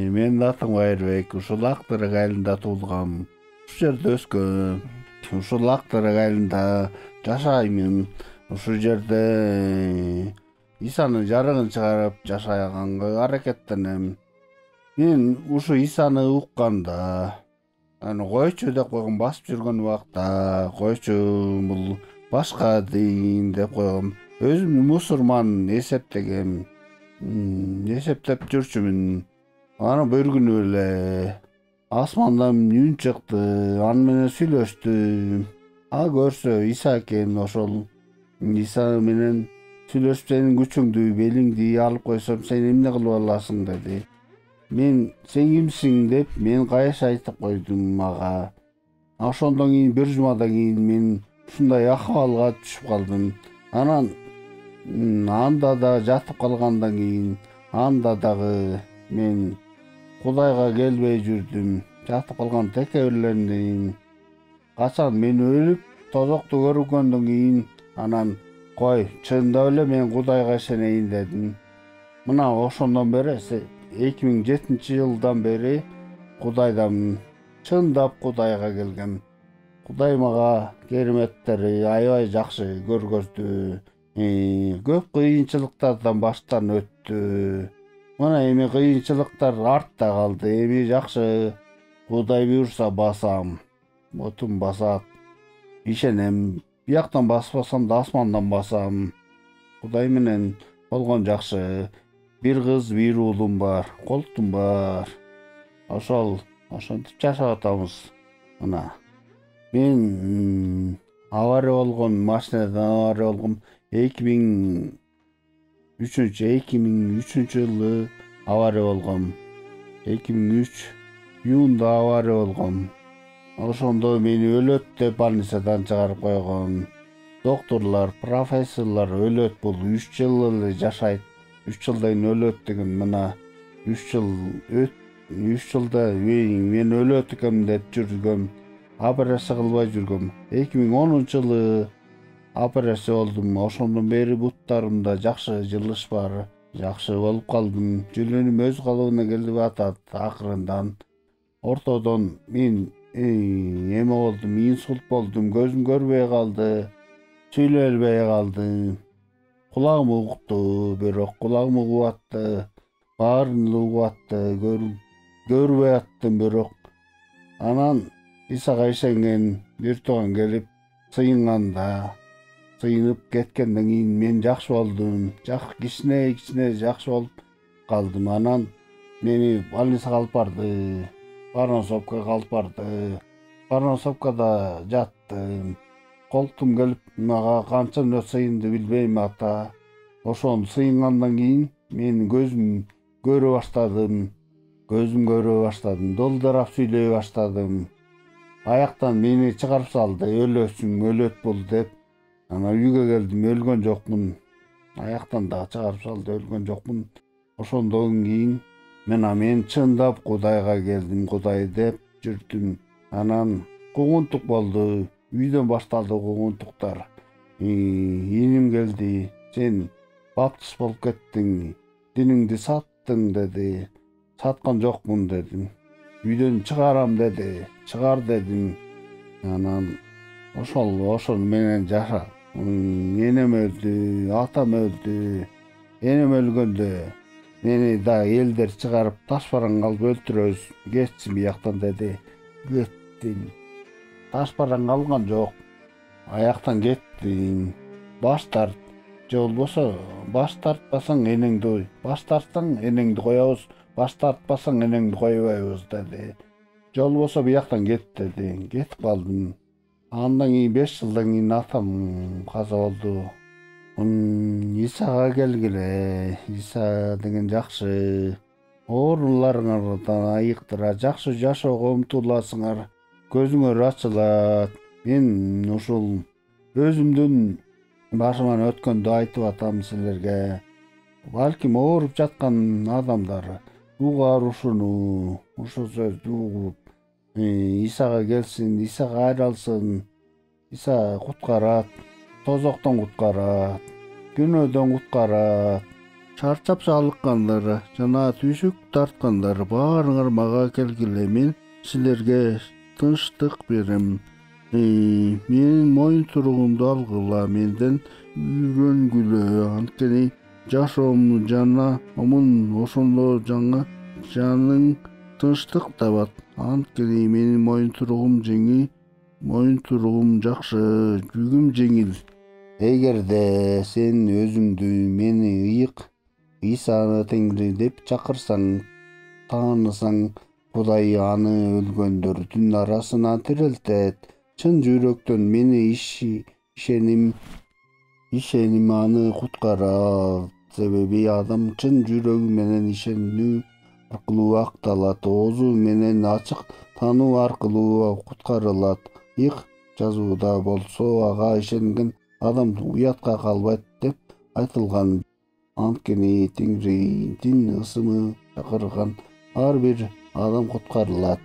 Менин атым Кайырбек, ушул Ак-Терек айылында туулгам. Ушул жерде өскөм. Ушул Ак-Терек айылында жашаймын. Ушул жерде Исанын жарыгын чыгарып жашаганга аракеттенем. Мен ушу Исаны укканда, койчу деп койгом, басып жүргөн убакта, койчу бул башка дин деп койгом. Өзүм мусулман эсептеп жүрчүмүн. Анан бир күнү эле асмандан үн чыкты, аны менен сүйлөштүм. Көрсө Иса экен, ошол Иса менен сүйлөшүп, сенин күчүңдү, белиңди алып койсом, сен эмне кылып аласың деди. Мен сен кимсиң деп мен каяш айтып койдум ага. Ошондон кийин бир жумадан кийин мен ушундай акыбалга түшүп калдым. Анан анда да жатып калгандан кийин, анда дагы мен Кудайга келбей жүрдүм. Жатып калган текебирлерден кийин качан мен өлүп тозокту көргөндөн кийин анан кой, чындап эле мен Кудайга ишенейин дедим. Мына ошондон бери 2007-жылдан бери Кудайдамын. Чындап Кудайга келгем. Кудай мага кереметтери аябай жакшы көргөздү. Көп кыйынчылыктардан баштан өттү. Мына эми кыйынчылыктар артта калды. Эми жакшы, Кудай буйрса басам. Отум басат. Ишенем. Бияктан баспасам да асмандан басам. Кудай менен болгон жакшы. Бир кыз, бир уулум бар, колтум бар. Ошентип жашап атабыз. Мына мен авария болгон, машинадан авария болгом. 2003 жылы авария болгом. 2003 июнда авария болгом. Ошондо мени өлөт деп больницадан чыгарып койгон. Докторлор, профессорлор өлөт, бул 3 жыл эле жашайт. 3 жылдан кийин өлөт деген. Мына 3 жылда мен өлөт экенмин деп жүргөм. Операция кылбай жүргөм. 2010-жылы операция болдум. Ошондон бери буттарымда жакшы жылыш бар. Жакшы болуп калдым. Жүрөгүм өз калыбына келип атат акырындан. Ортодон мен эме болдум, инсульт болдум. Көзүм көрбөй калды. Сүйлөй албай калдым. Кулагым угупту, бирок кулагым угуп атты. Баарын угуп атты. Көрбөй аттым бирок. Анан Исага ишенген бир тууган келип сыйынганда, сыйынып кеткенден кийин мен жакшы болдум. Кичине жакшы болуп калдым. Анан мени больницага алып барды. Барносовкага алып барды. Барносовкада жаттым. Колтум келип мага канча мүнөт сыйынды билбейм ата. Ошону сыйынгандан кийин мен көзүм көрө баштадым. Долдорап сүйлөй баштадым. Аяктан мени чыгарып салды. Өлөт бул деп. Анан үйгө келдим, өлгөн жокмун. Аяктан да чыгарып салды, өлгөн жокмун. Ошондон кийин мен чындап Кудайга келдим. Кудай деп жүрдүм. Анан куугунтук болду. Үйдөн башталды куугунтуктар. Иним келди. Сен баптист болуп кеттиң. Диниңди саттың деди. Саткан жокмун дедим. Үйдөн чыгарам деди. Чыгар дедим. Анан ошол менен жаша. Энем өлдү, атам өлдү. Энем өлгөндө мени да элдер чыгарып таш бараң алып өлтүрөбүз. Кетсин бияктан деди. Кеттим. Таш бараң алган жок. Аяктан кеттим. Баш тарт. Же болбосо баш тартпасаң энеңди коебуз. Баш тартпасаң энеңди койбойбуз деди. Же болбосо бияктан кет деди. Кетип калдым. Андан кийин 5 жылдан кийин атам каза болду. Исага келгиле. Иса деген жакшы. Ооруларыңардан айыктыра, жакшы жашоого умтуласыңар. Көзүңөр ачылат. Мен ушул өзүмдүн башыман өткөндү айтып атам силерге. Балким ооруп жаткан адамдар угар ушуну, ушул сөздү угуп, Исага келсин, Исага айралсын. Иса куткарат, тозоктон куткарат, күнөөдөн куткарат. чарчап салыккандар жана түйшүк тарткандар баарыңар мага келгиле, мен силерге тынчтык берем. Менин моюн туругумду алгыла, менден үйрөнгүлө, анткени жашоом жана ошондо жаңы жаның тынчтык табат. Анткени менин моюн туругум жакшы, жүгүм жеңил. Эгерде сен өзүңдү мени ыйык Исаны Теңир деп чакырсаң, таанысаң, Кудай аны өлгөндөр түн арасынан тирилтет. Чын жүрөктөн мени ишеним аны куткарат. Себеби адам чын жүрөгү менен ишенүү аркылуу акталат, оозу менен ачык таануу аркылуу куткарылат. Ыйык жазууда болсо, ага ишенген адам уятка калбайт деп айтылган. Анткени Теңирдин ысымы чакырган ар бир адам куткарылат.